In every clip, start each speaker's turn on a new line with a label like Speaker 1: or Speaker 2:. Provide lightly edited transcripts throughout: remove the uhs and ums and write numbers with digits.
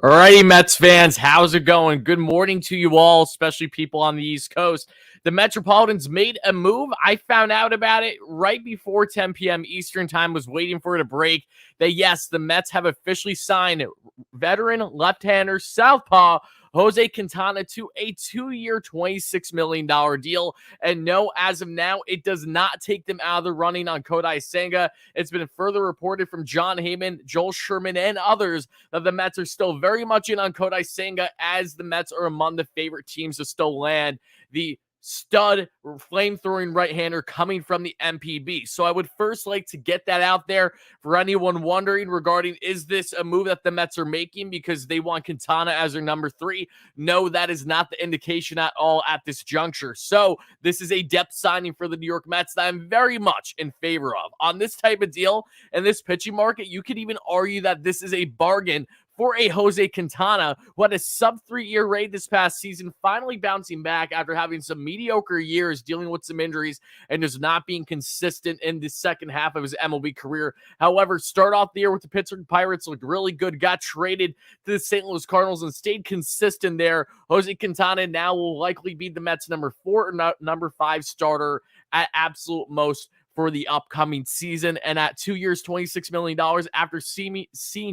Speaker 1: Alrighty, Mets fans, how's it going? Good morning to you all, especially people on the East Coast. The Metropolitans made a move. I found out about it right before 10 p.m. Eastern time, was waiting for it to break. That yes, the Mets have officially signed veteran left-hander southpaw Jose Quintana to a 2-year, $26 million deal. And no, as of now, it does not take them out of the running on Kodai Senga. It's been further reported from John Heyman, Joel Sherman, and others that the Mets are still very much in on Kodai Senga, as the Mets are among the favorite teams to still land the stud flame-throwing right-hander coming from the MPB. So I would first like to get that out there for anyone wondering regarding, is this a move that the Mets are making because they want Quintana as their number 3? No, that is not the indication at all at this juncture. So this is a depth signing for the New York Mets that I'm very much in favor of. On this type of deal and this pitching market, you could even argue that this is a bargain for a Jose Quintana, who had a sub-3 ERA this past season, finally bouncing back after having some mediocre years, dealing with some injuries, and just not being consistent in the second half of his MLB career. However, start off the year with the Pittsburgh Pirates, looked really good, got traded to the St. Louis Cardinals and stayed consistent there. Jose Quintana now will likely be the Mets' number 4 or number 5 starter at absolute most for the upcoming season. And at 2 years, $26 million, after seeing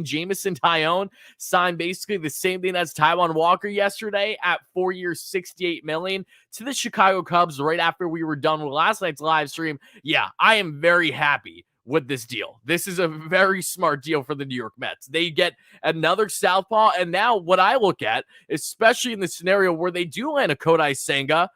Speaker 1: Jameson Taillon sign basically the same thing as Taijuan Walker yesterday at 4 years, $68 million to the Chicago Cubs right after we were done with last night's live stream. Yeah, I am very happy with this deal. This is a very smart deal for the New York Mets. They get another southpaw, and now what I look at, especially in the scenario where they do land a Kodai Senga,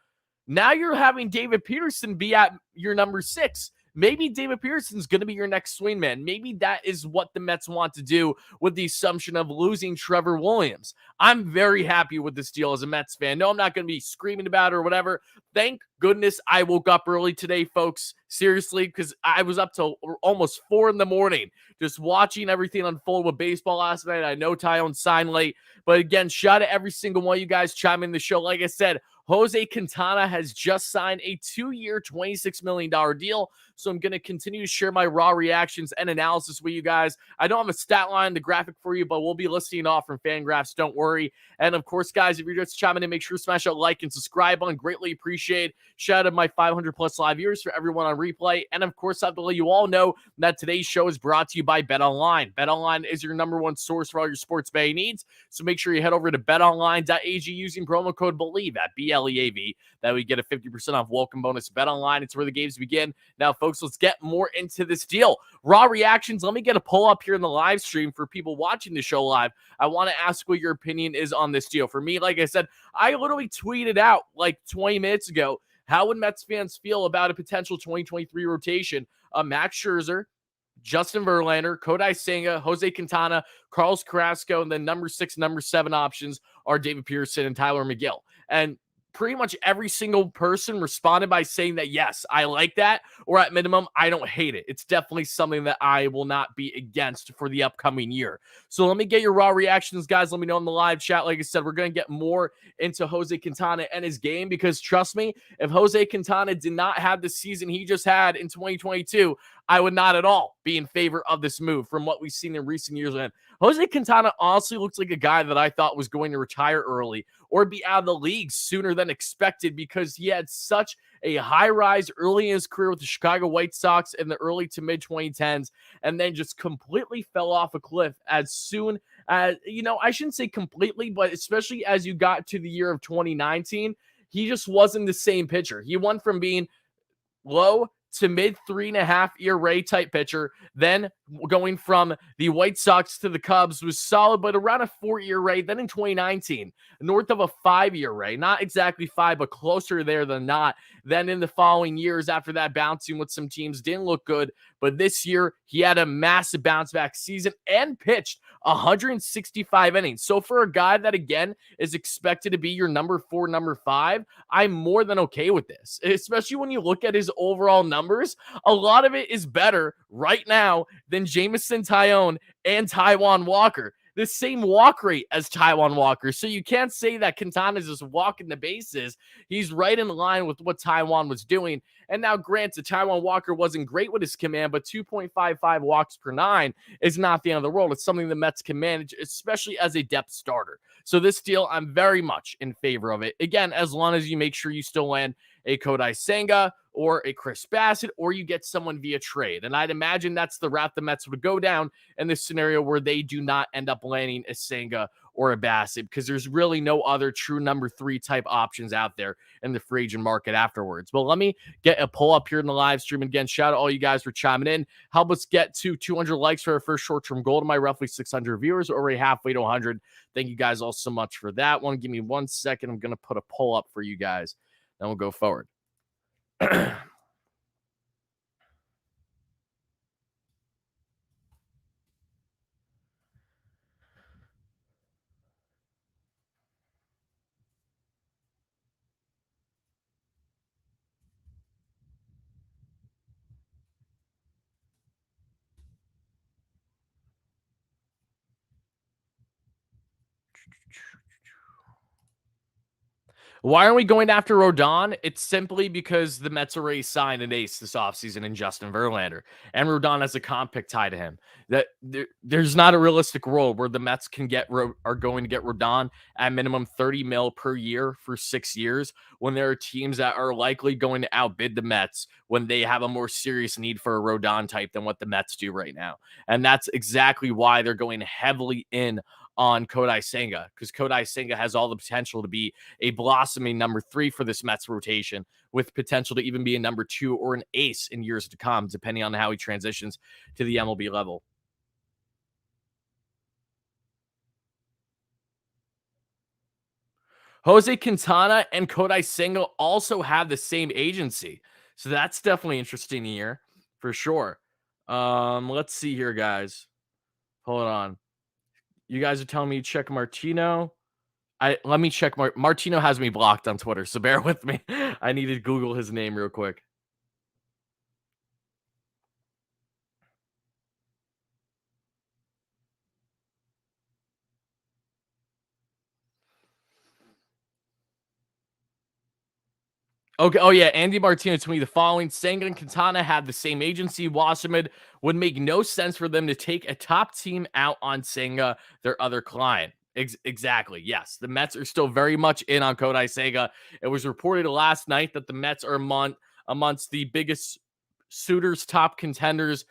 Speaker 1: now you're having David Peterson be at your number 6. Maybe David Peterson's going to be your next swingman. Maybe that is what the Mets want to do with the assumption of losing Trevor Williams. I'm very happy with this deal as a Mets fan. No, I'm not going to be screaming about it or whatever. Thank goodness I woke up early today, folks. Seriously, because I was up till almost 4 in the morning just watching everything unfold with baseball last night. I know Taillon signed late, but again, shout out to every single one of you guys chiming in the show. Like I said, Jose Quintana has just signed a 2-year, $26 million deal. So I'm going to continue to share my raw reactions and analysis with you guys. I don't have a stat line, the graphic for you, but we'll be listening off from Fangraphs. Don't worry. And of course, guys, if you're just chiming in, make sure to smash that like and subscribe button. Greatly appreciate. Shout out to my 500 plus live viewers, for everyone on replay. And of course, I have to let you all know that today's show is brought to you by BetOnline. BetOnline is your number 1 source for all your sports betting needs. So make sure you head over to betonline.ag using promo code Bleav at BLEAV. That we get a 50% off welcome bonus. BetOnline, it's where the games begin. Now, folks, let's get more into this deal. Raw reactions. Let me get a poll up here in the live stream for people watching the show live. I want to ask what your opinion is on this deal. For me, like I said, I literally tweeted out like 20 minutes ago, how would Mets fans feel about a potential 2023 rotation of Max Scherzer, Justin Verlander, Kodai Senga, Jose Quintana, Carlos Carrasco, and then number 6, number 7 options are David Peterson and Tyler McGill. And pretty much every single person responded by saying that, yes, I like that, or at minimum, I don't hate it. It's definitely something that I will not be against for the upcoming year. So let me get your raw reactions, guys. Let me know in the live chat. Like I said, we're going to get more into Jose Quintana and his game, because trust me, if Jose Quintana did not have the season he just had in 2022, I would not at all be in favor of this move from what we've seen in recent years. And Jose Quintana honestly looks like a guy that I thought was going to retire early or be out of the league sooner than expected, because he had such a high rise early in his career with the Chicago White Sox in the early to mid 2010s, and then just completely fell off a cliff as soon as, I shouldn't say completely, but especially as you got to the year of 2019, he just wasn't the same pitcher. He went from being low to mid 3.5 ERA type pitcher. Then going from the White Sox to the Cubs was solid, but around a 4 ERA. Then in 2019, north of a 5 ERA, not exactly 5, but closer there than not. Then in the following years after that, bouncing with some teams, didn't look good. But this year, he had a massive bounce back season and pitched 165 innings. So for a guy that, again, is expected to be your number 4, number 5, I'm more than okay with this, especially when you look at his overall numbers. A lot of it is better right now than Jameson Taillon and Taijuan Walker. the same walk rate as Taijuan Walker. So you can't say that Quintana's just walking the bases. He's right in line with what Taijuan was doing. And now, granted, Taijuan Walker wasn't great with his command, but 2.55 walks per nine is not the end of the world. It's something the Mets can manage, especially as a depth starter. So this deal, I'm very much in favor of it. Again, as long as you make sure you still land a Kodai Senga or a Chris Bassett, or you get someone via trade. And I'd imagine that's the route the Mets would go down in this scenario where they do not end up landing a Senga or a Bassett, because there's really no other true number 3 type options out there in the free agent market afterwards. But let me get a pull up here in the live stream. And again, shout out all you guys for chiming in. Help us get to 200 likes for our first short-term goal to my roughly 600 viewers. We're already halfway to 100. Thank you guys all so much for that one. Give me 1 second. I'm going to put a pull up for you guys. Then we'll go forward. Why aren't we going after Rodon? It's simply because the Mets already signed an ace this offseason in Justin Verlander, and Rodon has a comp pick tied to him. That there's not a realistic world where the Mets are going to get Rodon at minimum 30 mil per year for 6 years, when there are teams that are likely going to outbid the Mets when they have a more serious need for a Rodon type than what the Mets do right now. And that's exactly why they're going heavily in on Kodai Senga, because Kodai Senga has all the potential to be a blossoming number 3 for this Mets rotation, with potential to even be a number 2 or an ace in years to come, depending on how he transitions to the MLB level. Jose Quintana and Kodai Senga also have the same agency, so that's definitely interesting here for sure. Let's see here, guys. Hold on. You guys are telling me to check Martino. Let me check. Martino has me blocked on Twitter, so bear with me. I need to Google his name real quick. Okay. Oh, yeah. Andy Martino told me the following: Senga and Quintana had the same agency. Wasserman would make no sense for them to take a top team out on Senga, their other client. Exactly. Yes. The Mets are still very much in on Kodai Senga. It was reported last night that the Mets are amongst the biggest suitors, top contenders,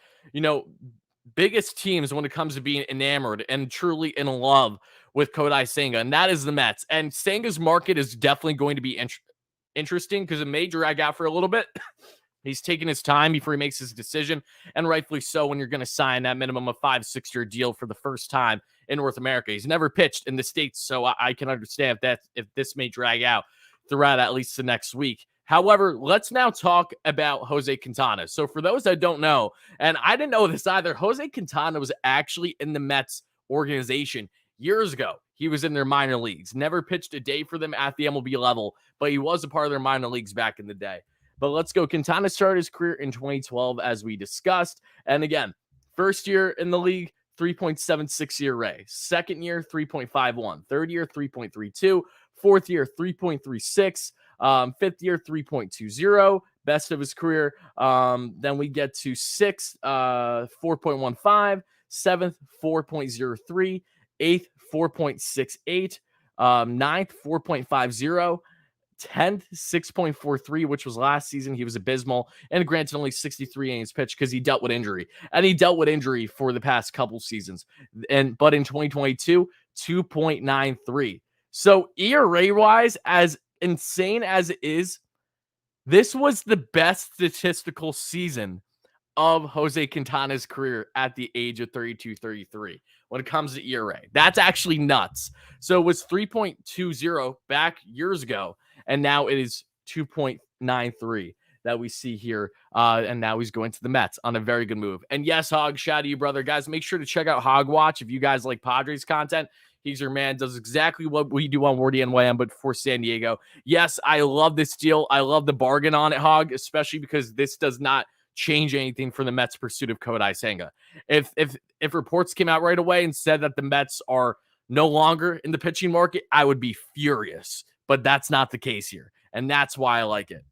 Speaker 1: biggest teams when it comes to being enamored and truly in love with Kodai Senga, and that is the Mets. And Senga's market is definitely going to be interesting because it may drag out for a little bit. He's taking his time before he makes his decision, and rightfully so when you're going to sign that minimum of 5-6 year deal for the first time in North America. He's never pitched in the States, so I can understand if this may drag out throughout at least the next week. However, let's now talk about Jose Quintana. So for those that don't know, and I didn't know this either, Jose Quintana was actually in the Mets organization years ago. He was in their minor leagues, never pitched a day for them at the MLB level, but he was a part of their minor leagues back in the day. But let's go. Quintana started his career in 2012, as we discussed. And again, first year in the league, 3.76 ERA. Second year, 3.51. Third year, 3.32. Fourth year, 3.36. Fifth year, 3.20. Best of his career. Then we get to sixth, 4.15. Seventh, 4.03. Eighth, 4.68. Ninth, 4.50. 10th, 6.43, which was last season. He was abysmal. And granted, only 63 innings pitched because he dealt with injury. And he dealt with injury for the past couple seasons. But in 2022, 2.93. So ERA-wise, as insane as it is, this was the best statistical season of Jose Quintana's career at the age of 32, 33 when it comes to ERA. That's actually nuts. So it was 3.20 back years ago, and now it is 2.93 that we see here. And now he's going to the Mets on a very good move. And yes, Hog, shout out to you, brother. Guys, make sure to check out Hog Watch if you guys like Padres content. He's your man, does exactly what we do on WardyNYM, but for San Diego. Yes, I love this deal. I love the bargain on it, Hog, especially because this does not change anything for the Mets' pursuit of Kodai Senga. If reports came out right away and said that the Mets are no longer in the pitching market, I would be furious. But that's not the case here, and that's why I like it.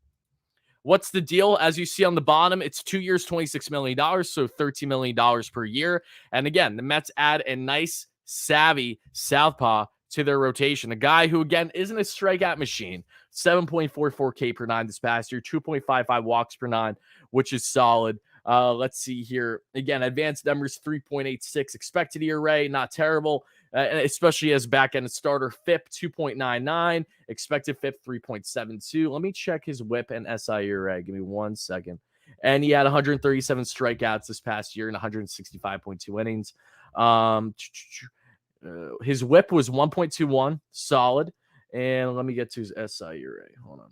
Speaker 1: What's the deal? As you see on the bottom, it's 2 years, $26 million, so $13 million per year. And again, the Mets add a nice, savvy southpaw to their rotation. A guy who, again, isn't a strikeout machine. 7.44 K per nine this past year, 2.55 walks per nine, which is solid. Let's see here. Again, advanced numbers, 3.86 expected ERA, not terrible, especially as back-end starter. FIP, 2.99, expected FIP, 3.72. Let me check his WHIP and SI ERA. Give me 1 second. And he had 137 strikeouts this past year in 165.2 innings. His WHIP was 1.21, solid. And let me get to his SI ERA. Hold on.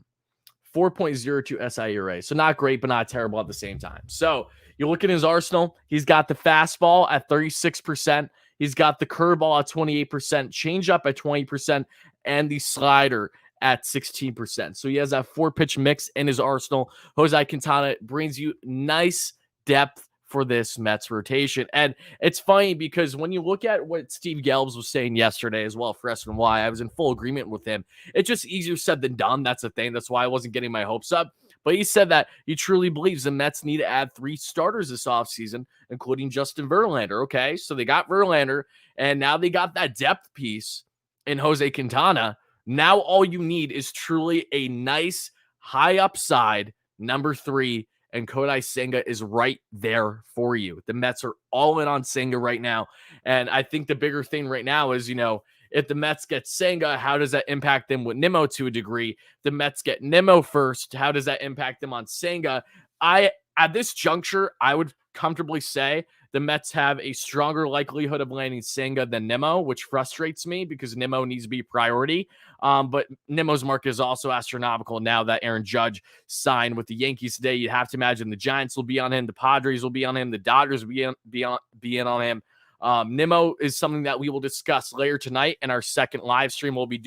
Speaker 1: 4.02 SI ERA. So not great, but not terrible at the same time. So you look at his arsenal. He's got the fastball at 36%. He's got the curveball at 28%, changeup at 20%, and the slider at 16%. So he has that 4-pitch mix in his arsenal. Jose Quintana brings you nice depth for this Mets rotation. And it's funny because when you look at what Steve Gelbs was saying yesterday as well for SNY, I was in full agreement with him. It's just easier said than done. That's the thing. That's why I wasn't getting my hopes up. But he said that he truly believes the Mets need to add 3 starters this offseason, including Justin Verlander. Okay, so they got Verlander, and now they got that depth piece in Jose Quintana. Now all you need is truly a nice, high upside number 3, and Kodai Senga is right there for you. The Mets are all in on Senga right now. And I think the bigger thing right now is, if the Mets get Senga, how does that impact them with Nimmo to a degree? The Mets get Nimmo first. How does that impact them on Senga? At this juncture, I would comfortably say the Mets have a stronger likelihood of landing Senga than Nimmo, which frustrates me because Nimmo needs to be priority. But Nimmo's market is also astronomical now that Aaron Judge signed with the Yankees today. You'd have to imagine the Giants will be on him, the Padres will be on him, the Dodgers will be in on him. Nimmo is something that we will discuss later tonight in our second live stream. We'll be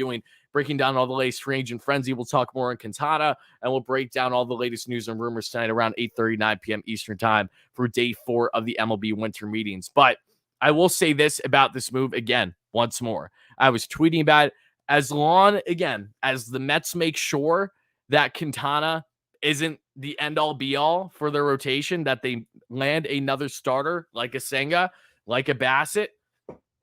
Speaker 1: breaking down all the latest free agent frenzy. We'll talk more on Quintana, and we'll break down all the latest news and rumors tonight around 8:39 p.m. Eastern time for day 4 of the MLB winter meetings. But I will say this about this move again, once more. I was tweeting about it. As long, again, as the Mets make sure that Quintana isn't the end-all be-all for their rotation, that they land another starter like a Senga, like a Bassett,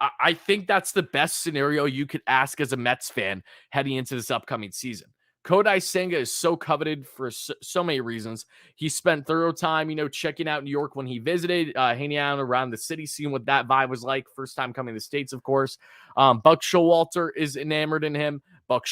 Speaker 1: I think that's the best scenario you could ask as a Mets fan heading into this upcoming season. Kodai Senga is so coveted for so many reasons. He spent thorough time, checking out New York when he visited, hanging out around the city, seeing what that vibe was like. First time coming to the States, of course. Buck Showalter is enamored in him. Billy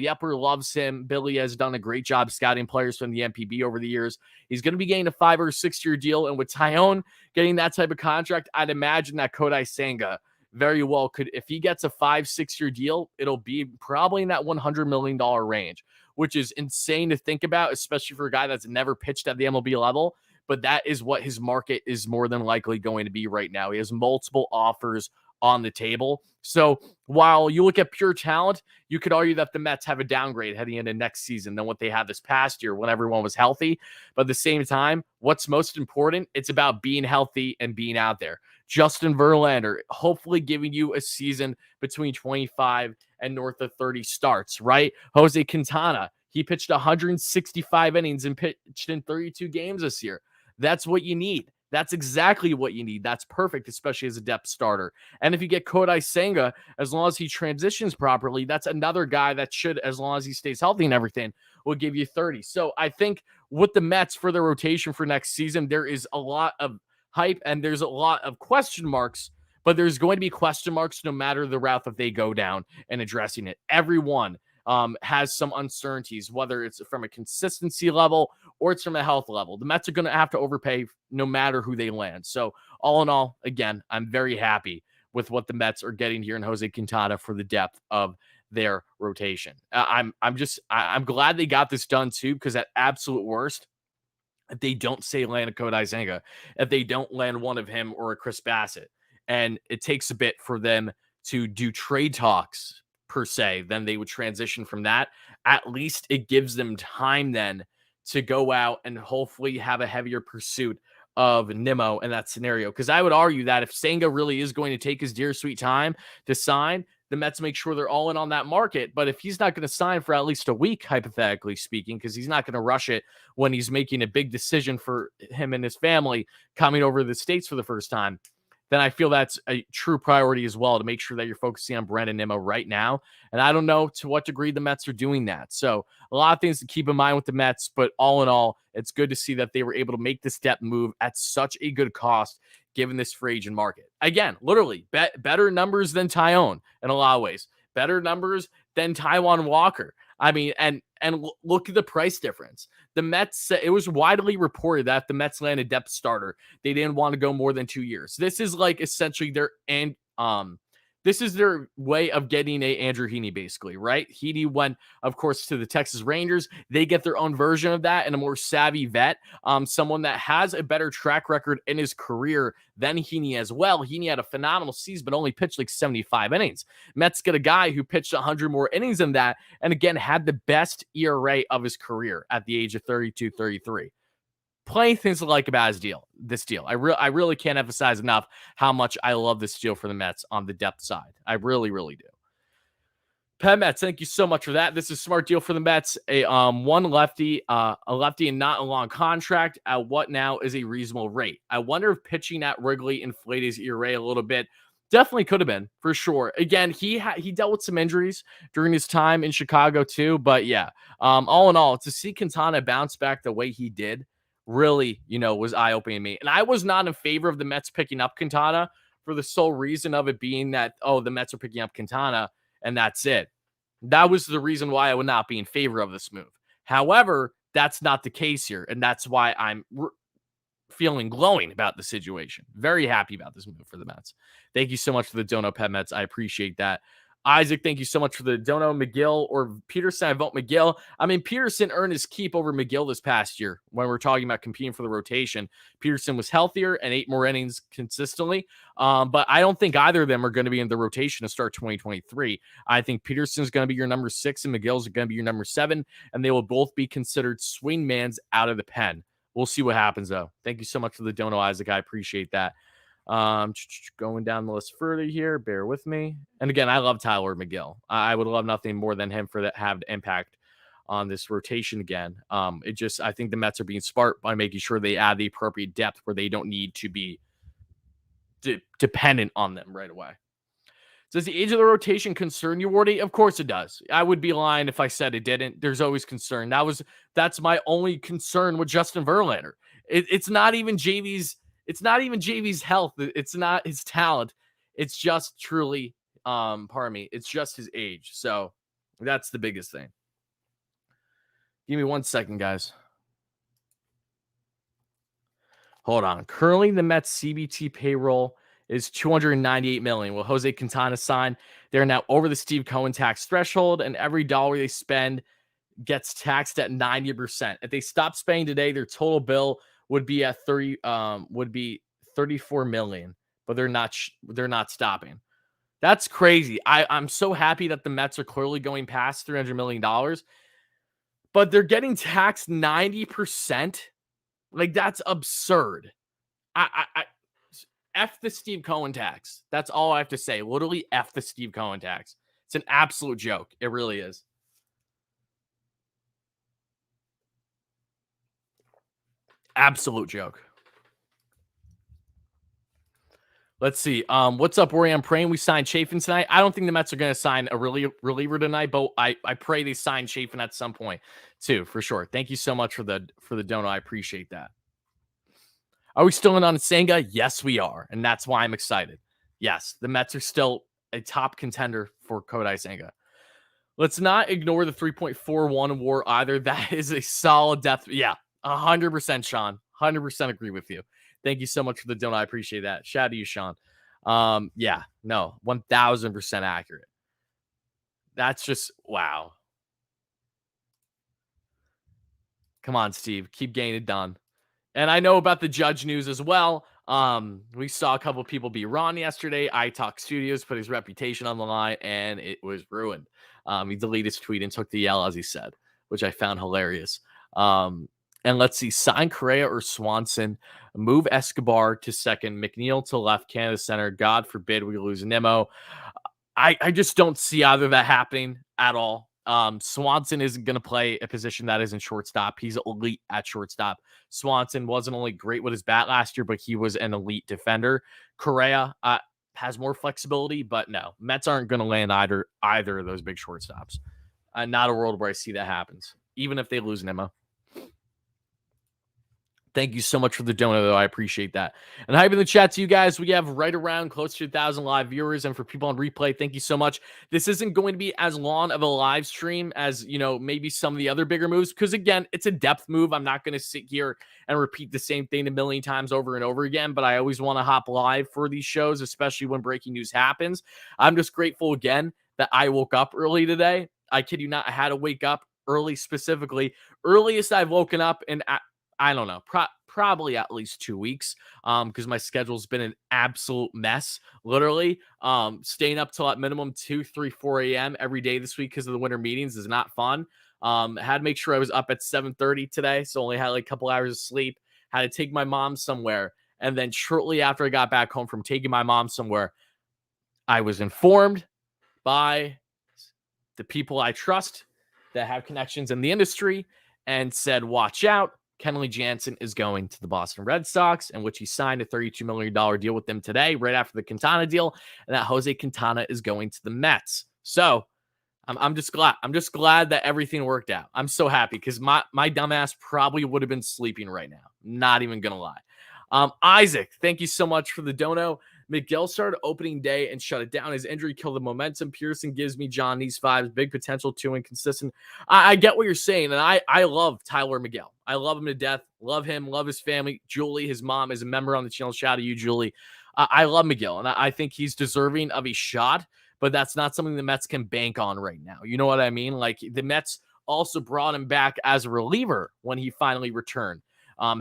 Speaker 1: Epper loves him. Billy has done a great job scouting players from the NPB over the years. He's going to be getting a 5 or 6 year deal. And with Tyone getting that type of contract, I'd imagine that Kodai Senga very well could, if he gets a 5-6 year deal, it'll be probably in that $100 million range, which is insane to think about, especially for a guy that's never pitched at the MLB level. But that is what his market is more than likely going to be right now. He has multiple offers on the table. So while you look at pure talent, you could argue that the Mets have a downgrade heading into next season than what they had this past year when everyone was healthy. But at the same time, what's most important, it's about being healthy and being out there. Justin Verlander, hopefully giving you a season between 25 and north of 30 starts, right? Jose Quintana, he pitched 165 innings and pitched in 32 games this year. That's what you need. That's exactly what you need. That's perfect, especially as a depth starter. And if you get Kodai Senga, as long as he transitions properly, that's another guy that should, as long as he stays healthy and everything, will give you 30. So I think with the Mets for their rotation for next season, there is a lot of hype and there's a lot of question marks, but there's going to be question marks no matter the route that they go down and addressing it. Everyone has some uncertainties, whether it's from a consistency level or it's from a health level. The Mets are going to have to overpay no matter who they land. So all in all, again, I'm very happy with what the Mets are getting here in Jose Quintana for the depth of their rotation. I'm glad they got this done too, because at absolute worst, if they don't say land a Kodai Senga, if they don't land one of him or a Chris Bassett, and it takes a bit for them to do trade talks per se, then they would transition from that. At least it gives them time then to go out and hopefully have a heavier pursuit of Nimmo in that scenario. Because I would argue that if Senga really is going to take his dear sweet time to sign, the Mets make sure they're all in on that market. But if he's not going to sign for at least a week, hypothetically speaking, because he's not going to rush it when he's making a big decision for him and his family coming over to the States for the first time, then I feel that's a true priority as well to make sure that you're focusing on Brandon Nimmo right now. And I don't know to what degree the Mets are doing that. So a lot of things to keep in mind with the Mets, but all in all, it's good to see that they were able to make the step move at such a good cost given this free agent market. Again, literally better numbers than Tyone in a lot of ways, better numbers than Taijuan Walker. I mean, and look at the price difference. The Mets, it was widely reported that if the Mets land a depth starter, they didn't want to go more than 2 years. This is like essentially this is their way of getting a Andrew Heaney, basically, right? Heaney went, of course, to the Texas Rangers. They get their own version of that and a more savvy vet, someone that has a better track record in his career than Heaney as well. Heaney had a phenomenal season, but only pitched like 75 innings. Mets get a guy who pitched 100 more innings than that, and again, had the best ERA of his career at the age of 32, 33. Plenty of things to like about this deal. I really can't emphasize enough how much I love this deal for the Mets on the depth side. I really, really do. Mets, thank you so much for that. This is a smart deal for the Mets. A lefty and not a long contract at what now is a reasonable rate. I wonder if pitching at Wrigley inflated his ERA a little bit. Definitely could have been, for sure. Again, he dealt with some injuries during his time in Chicago too. But yeah, all in all, to see Quintana bounce back the way he did really, was eye-opening to me. And I was not in favor of the Mets picking up Quintana for the sole reason of it being that, the Mets are picking up Quintana and that's it. That was the reason why I would not be in favor of this move. However, that's not the case here. And that's why I'm feeling glowing about the situation. Very happy about this move for the Mets. Thank you so much for the dono, Mets. I appreciate that. Isaac, thank you so much for the dono. McGill or Peterson, I vote McGill. I mean, Peterson earned his keep over McGill this past year when we're talking about competing for the rotation. Peterson was healthier and 8 more innings consistently. But I don't think either of them are going to be in the rotation to start 2023. I think Peterson's going to be your number 6 and McGill's going to be your number 7, and they will both be considered swingmans out of the pen. We'll see what happens, though. Thank you so much for the dono, Isaac. I appreciate that. Going down the list further here, bear with me. And again, I love Tyler McGill. I would love nothing more than him for that have the impact on this rotation again. I think the Mets are being smart by making sure they add the appropriate depth where they don't need to be dependent on them right away. Does the age of the rotation concern you, Wardy? Of course it does. I would be lying if I said it didn't. There's always concern. That's my only concern with Justin Verlander. It's not even JV's. It's not even JV's health. It's not his talent. It's just truly, it's just his age. So that's the biggest thing. Give me 1 second, guys. Hold on. Currently, the Mets CBT payroll is $298 million. Will Jose Quintana sign? They're now over the Steve Cohen tax threshold, and every dollar they spend gets taxed at 90%. If they stop spending today, their total bill would be at $34 million, but they're not stopping. That's crazy. I'm so happy that the Mets are clearly going past $300 million, but they're getting taxed 90%. Like, that's absurd. I F the Steve Cohen tax. That's all I have to say. Literally F the Steve Cohen tax. It's an absolute joke. It really is. Absolute joke. Let's see. What's up, Rory? I'm praying we sign Chafin tonight. I don't think the Mets are going to sign a reliever tonight, but I pray they sign Chafin at some point too, for sure. Thank you so much for the dono. I appreciate that. Are we still in on Senga? Yes, we are, and that's why I'm excited. Yes, the Mets are still a top contender for Kodai Senga. Let's not ignore the 3.41 WAR either. That is a solid depth. Yeah, 100%, Sean. 100% agree with you. Thank you so much for the donut. I appreciate that. Shout out to you, Sean. Yeah, no, 1000% accurate. That's just wow. Come on, Steve. Keep getting it done. And I know about the Judge news as well. We saw a couple of people be wrong yesterday. iTalk Studios put his reputation on the line, and it was ruined. He deleted his tweet and took the L, as he said, which I found hilarious. And let's see, sign Correa or Swanson, move Escobar to second, McNeil to left, Canada center. God forbid we lose Nimmo. I just don't see either of that happening at all. Swanson isn't going to play a position that isn't shortstop. He's elite at shortstop. Swanson wasn't only great with his bat last year, but he was an elite defender. Correa has more flexibility, but no, Mets aren't going to land either of those big shortstops. Not a world where I see that happens, even if they lose Nimmo. Thank you so much for the donut, though. I appreciate that. And hype in the chat to you guys. We have right around close to 1,000 live viewers. And for people on replay, thank you so much. This isn't going to be as long of a live stream as, maybe some of the other bigger moves. Because, again, it's a depth move. I'm not going to sit here and repeat the same thing a million times over and over again. But I always want to hop live for these shows, especially when breaking news happens. I'm just grateful, again, that I woke up early today. I kid you not. I had to wake up early specifically. Earliest I've woken up in I don't know, probably at least 2 weeks, because my schedule's been an absolute mess, literally. Staying up till at minimum 2, 3, 4 a.m. every day this week because of the winter meetings is not fun. Had to make sure I was up at 7:30 today, so only had like a couple hours of sleep. Had to take my mom somewhere, and then shortly after I got back home from taking my mom somewhere, I was informed by the people I trust that have connections in the industry and said, watch out. Kenley Jansen is going to the Boston Red Sox, in which he signed a $32 million deal with them today, right after the Quintana deal, and that Jose Quintana is going to the Mets. So I'm just glad. I'm just glad that everything worked out. I'm so happy because my dumbass probably would have been sleeping right now. Not even gonna lie. Isaac, thank you so much for the dono. Miguel started opening day and shut it down. His injury killed the momentum. Pearson gives me John these vibes. Big potential, too inconsistent. I get what you're saying, and I love Tyler Miguel. I love him to death. Love him. Love his family. Julie, his mom, is a member on the channel. Shout out to you, Julie. I love Miguel, and I think he's deserving of a shot, but that's not something the Mets can bank on right now. You know what I mean? Like, the Mets also brought him back as a reliever when he finally returned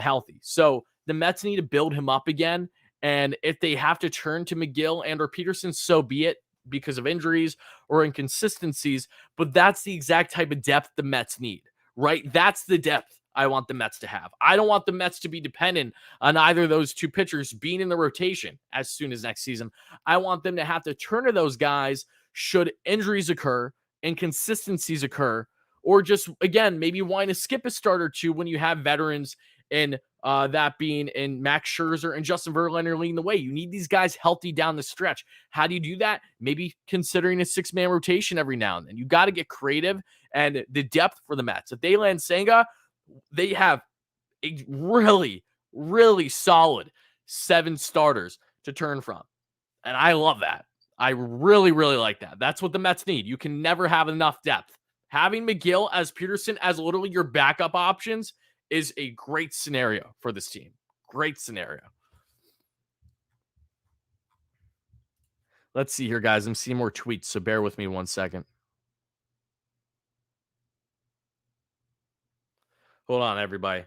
Speaker 1: healthy. So the Mets need to build him up again. And if they have to turn to McGill and or Peterson, so be it, because of injuries or inconsistencies. But that's the exact type of depth the Mets need, right? That's the depth I want the Mets to have. I don't want the Mets to be dependent on either of those two pitchers being in the rotation as soon as next season. I want them to have to turn to those guys should injuries occur, inconsistencies occur, or just, again, maybe wanting to skip a start or two when you have veterans in that being in Max Scherzer and Justin Verlander leading the way. You need these guys healthy down the stretch. How do you do that? Maybe considering a 6-man rotation every now and then. You got to get creative, and the depth for the Mets. If they land Senga, they have a really, really solid 7 starters to turn from. And I love that. I really, really like that. That's what the Mets need. You can never have enough depth. Having McGill as Peterson as literally your backup options is a great scenario for this team. Great scenario. Let's see here, guys. I'm seeing more tweets, so bear with me 1 second. Hold on, everybody.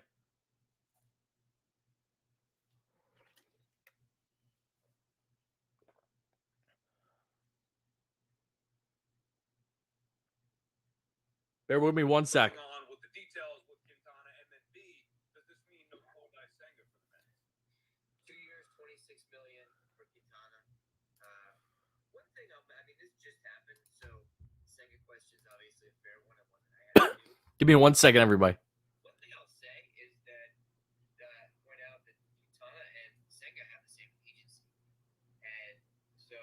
Speaker 1: Bear with me 1 sec. With the details with Quintana, and then B, does this mean no Kodai Senga for the Mets?
Speaker 2: 2 years, $26 million for Quintana. One thing, this just happened, so Senga question is obviously a fair one. I have to do.
Speaker 1: Give me 1 second, everybody.
Speaker 2: One thing I'll say is that point out that Quintana and Senga have the same agency, and so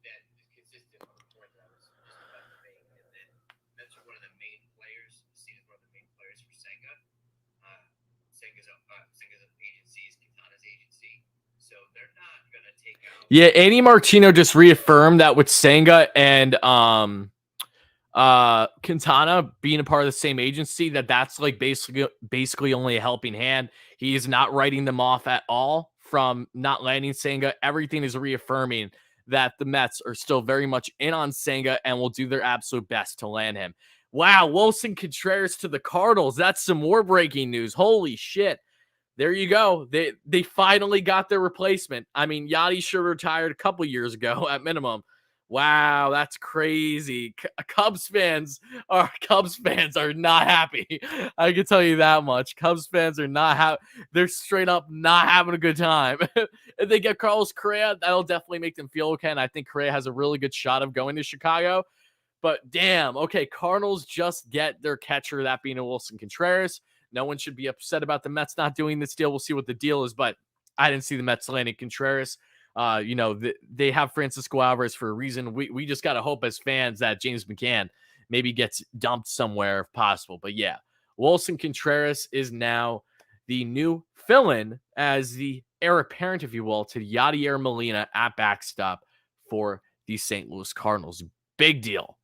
Speaker 2: that is consistent on the point that I was just about to make. And then Mets are one of the main players. Seen as one of the main players for Senga. Senga's agency is Quintana's agency, so they're not gonna take out.
Speaker 1: Yeah, Andy Martino just reaffirmed that with Senga and Quintana being a part of the same agency, that's like basically only a helping hand. He is not writing them off at all from not landing Senga. Everything is reaffirming that the Mets are still very much in on Senga and will do their absolute best to land him. Wow, Wilson Contreras to the Cardinals. That's some more breaking news. Holy shit. There you go. They finally got their replacement. I mean, Yachty should have retired a couple years ago at minimum. Wow, that's crazy. Cubs fans are not happy. I can tell you that much. Cubs fans are not happy. They're straight up not having a good time. If they get Carlos Correa, that'll definitely make them feel okay. And I think Correa has a really good shot of going to Chicago. But damn, okay, Cardinals just get their catcher, that being a Wilson Contreras. No one should be upset about the Mets not doing this deal. We'll see what the deal is, but I didn't see the Mets landing Contreras. They have Francisco Alvarez for a reason. We just got to hope as fans that James McCann maybe gets dumped somewhere if possible. But yeah, Wilson Contreras is now the new fill-in as the heir apparent, if you will, to Yadier Molina at backstop for the St. Louis Cardinals. Big deal.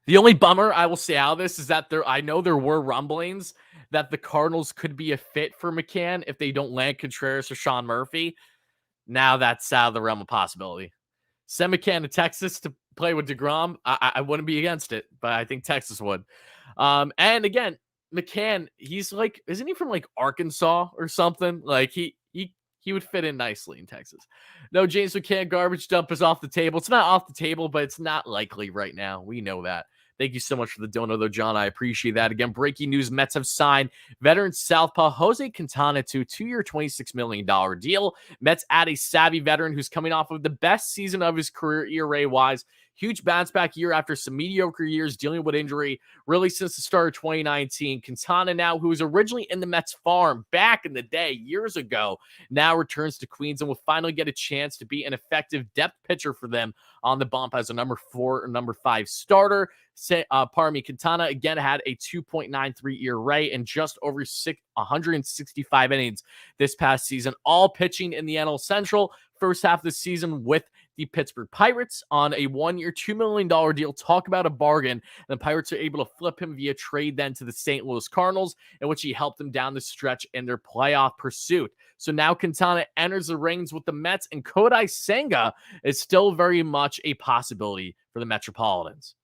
Speaker 1: The only bummer I will say out of this is that I know there were rumblings that the Cardinals could be a fit for McCann if they don't land Contreras or Sean Murphy. Now that's out of the realm of possibility. Send McCann to Texas to play with DeGrom. I wouldn't be against it, but I think Texas would. And again, McCann, he's like, isn't he from like Arkansas or something? Like he would fit in nicely in Texas. No, James McCann garbage dump is off the table. It's not off the table, but it's not likely right now. We know that. Thank you so much for the dono, though, John. I appreciate that. Again, breaking news, Mets have signed veteran southpaw Jose Quintana to a 2-year, $26 million deal. Mets add a savvy veteran who's coming off of the best season of his career ERA-wise. Huge bounce back year after some mediocre years dealing with injury, really since the start of 2019. Quintana now, who was originally in the Mets farm back in the day, years ago, now returns to Queens and will finally get a chance to be an effective depth pitcher for them on the bump as a number 4 or number 5 starter. Quintana again had a 2.93 ERA and just over 165 innings this past season, all pitching in the NL Central. First half of the season with the Pittsburgh Pirates on a 1-year, $2 million deal. Talk about a bargain. And the Pirates are able to flip him via trade then to the St. Louis Cardinals, in which he helped them down the stretch in their playoff pursuit. So now Quintana enters the reins with the Mets, and Kodai Senga is still very much a possibility for the Metropolitans.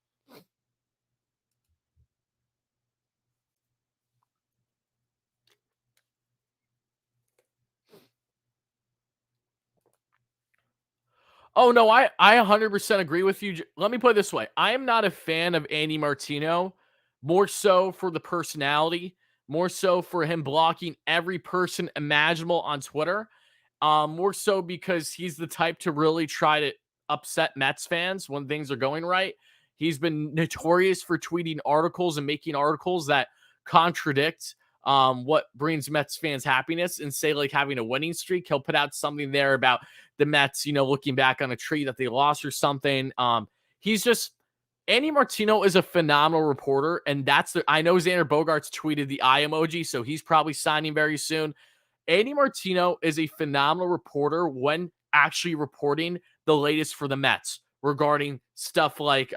Speaker 1: Oh, no, I 100% agree with you. Let me put it this way. I am not a fan of Andy Martino, more so for the personality, more so for him blocking every person imaginable on Twitter, more so because he's the type to really try to upset Mets fans when things are going right. He's been notorious for tweeting articles and making articles that contradict what brings Mets fans happiness and say like having a winning streak. He'll put out something there about the Mets, looking back on a tree that they lost or something. He's just Andy Martino is a phenomenal reporter, and I know Xander Bogaerts tweeted the eye emoji, so he's probably signing very soon. Andy Martino is a phenomenal reporter when actually reporting the latest for the Mets regarding stuff like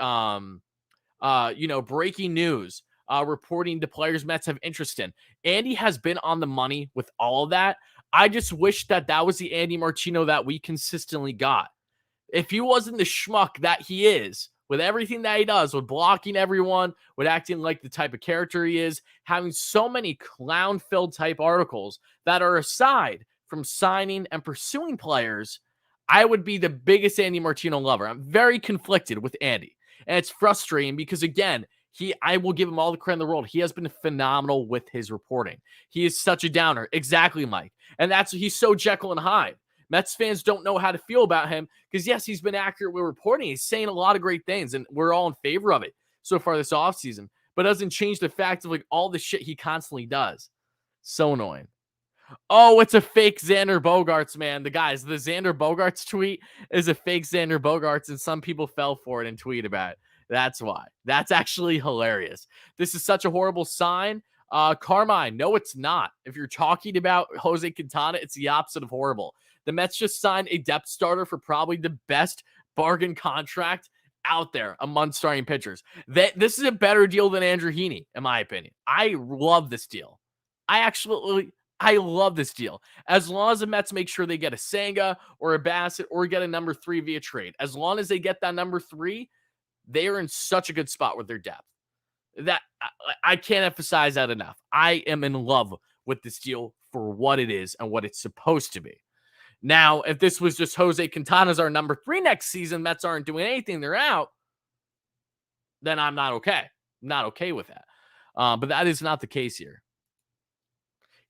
Speaker 1: breaking news, reporting to players Mets have interest in. Andy has been on the money with all of that. I just wish that was the Andy Martino that we consistently got. If he wasn't the schmuck that he is, with everything that he does, with blocking everyone, with acting like the type of character he is, having so many clown-filled type articles that are aside from signing and pursuing players, I would be the biggest Andy Martino lover. I'm very conflicted with Andy. And it's frustrating because, again, I will give him all the credit in the world. He has been phenomenal with his reporting. He is such a downer. Exactly, Mike. And he's so Jekyll and Hyde. Mets fans don't know how to feel about him because, yes, he's been accurate with reporting. He's saying a lot of great things, and we're all in favor of it so far this offseason. But it doesn't change the fact of like all the shit he constantly does. So annoying. Oh, it's a fake Xander Bogaerts, man. The Xander Bogaerts tweet is a fake Xander Bogaerts, and some people fell for it and tweet about it. That's why. That's actually hilarious. This is such a horrible sign. Carmine, no, it's not. If you're talking about Jose Quintana, it's the opposite of horrible. The Mets just signed a depth starter for probably the best bargain contract out there among starting pitchers. This is a better deal than Andrew Heaney, in my opinion. I love this deal. I love this deal. As long as the Mets make sure they get a Senga or a Bassett or get a number 3 via trade. As long as they get that number 3, they are in such a good spot with their depth. That I can't emphasize that enough. I am in love with this deal for what it is and what it's supposed to be. Now, if this was just Jose Quintana's our number 3 next season, Mets aren't doing anything, they're out, then I'm not okay. I'm not okay with that. But that is not the case here.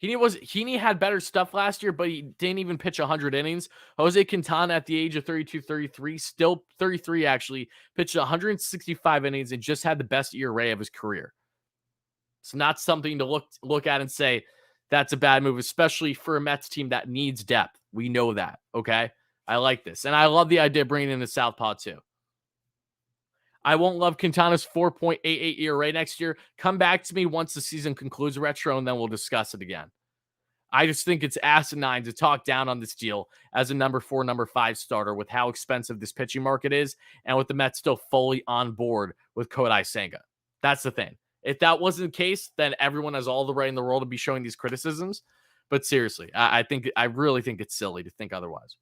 Speaker 1: Heaney had better stuff last year, but he didn't even pitch 100 innings. Jose Quintana at the age of 32, 33, still 33 actually, pitched 165 innings and just had the best ERA of his career. It's not something to look at and say that's a bad move, especially for a Mets team that needs depth. We know that, okay? I like this. And I love the idea of bringing in the southpaw too. I won't love Quintana's 4.88 ERA next year. Come back to me once the season concludes retro, and then we'll discuss it again. I just think it's asinine to talk down on this deal as a number 4, number 5 starter with how expensive this pitching market is and with the Mets still fully on board with Kodai Senga. That's the thing. If that wasn't the case, then everyone has all the right in the world to be showing these criticisms. But seriously, I really think it's silly to think otherwise.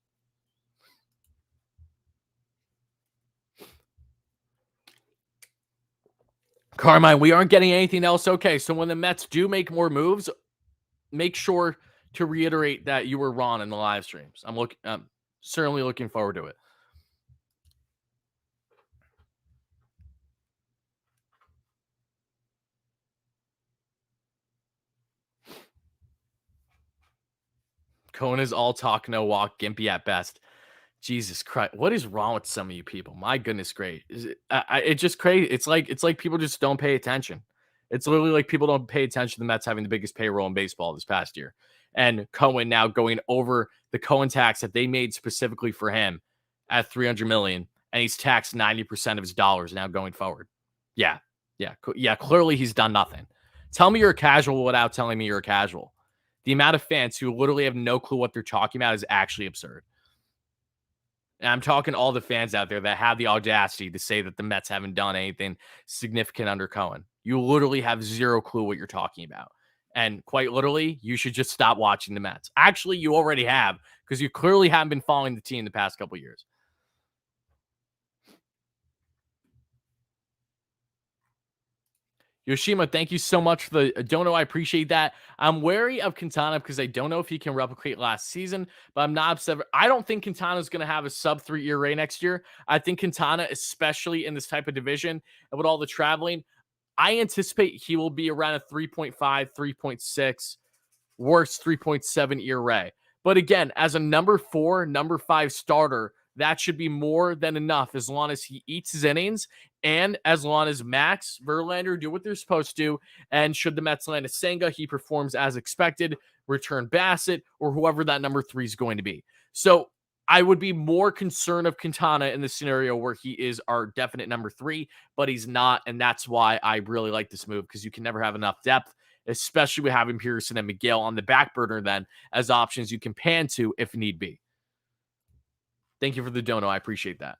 Speaker 1: Carmine, we aren't getting anything else. Okay, so when the Mets do make more moves, make sure to reiterate that you were wrong in the live streams. I'm certainly looking forward to it. Cohen is all talk, no walk, gimpy at best. Jesus Christ, what is wrong with some of you people? My goodness, great. It's just crazy. It's like people just don't pay attention. It's literally like people don't pay attention to the Mets having the biggest payroll in baseball this past year, and Cohen now going over the Cohen tax that they made specifically for him at $300 million, and he's taxed 90% of his dollars now going forward. Yeah. Clearly, he's done nothing. Tell me you're a casual without telling me you're a casual. The amount of fans who literally have no clue what they're talking about is actually absurd. And I'm talking all the fans out there that have the audacity to say that the Mets haven't done anything significant under Cohen. You literally have zero clue what you're talking about. And quite literally, you should just stop watching the Mets. Actually, you already have, because you clearly haven't been following the team the past couple of years. Yoshima, thank you so much for the dono. I appreciate that. I'm wary of Quintana because I don't know if he can replicate last season, but I'm not upset. I don't think Quintana is going to have a sub-3 ERA next year. I think Quintana, especially in this type of division and with all the traveling, I anticipate he will be around a 3.5, 3.6, worst 3.7 ERA. But again, as a number 4, number 5 starter, that should be more than enough as long as he eats his innings and as long as Max, Verlander do what they're supposed to. And should the Mets land a Senga, he performs as expected, return Bassett, or whoever that number 3 is going to be. So I would be more concerned of Quintana in the scenario where he is our definite number 3, but he's not. And that's why I really like this move, because you can never have enough depth, especially with having Pearson and Miguel on the back burner then as options you can pan to if need be. Thank you for the dono. I appreciate that.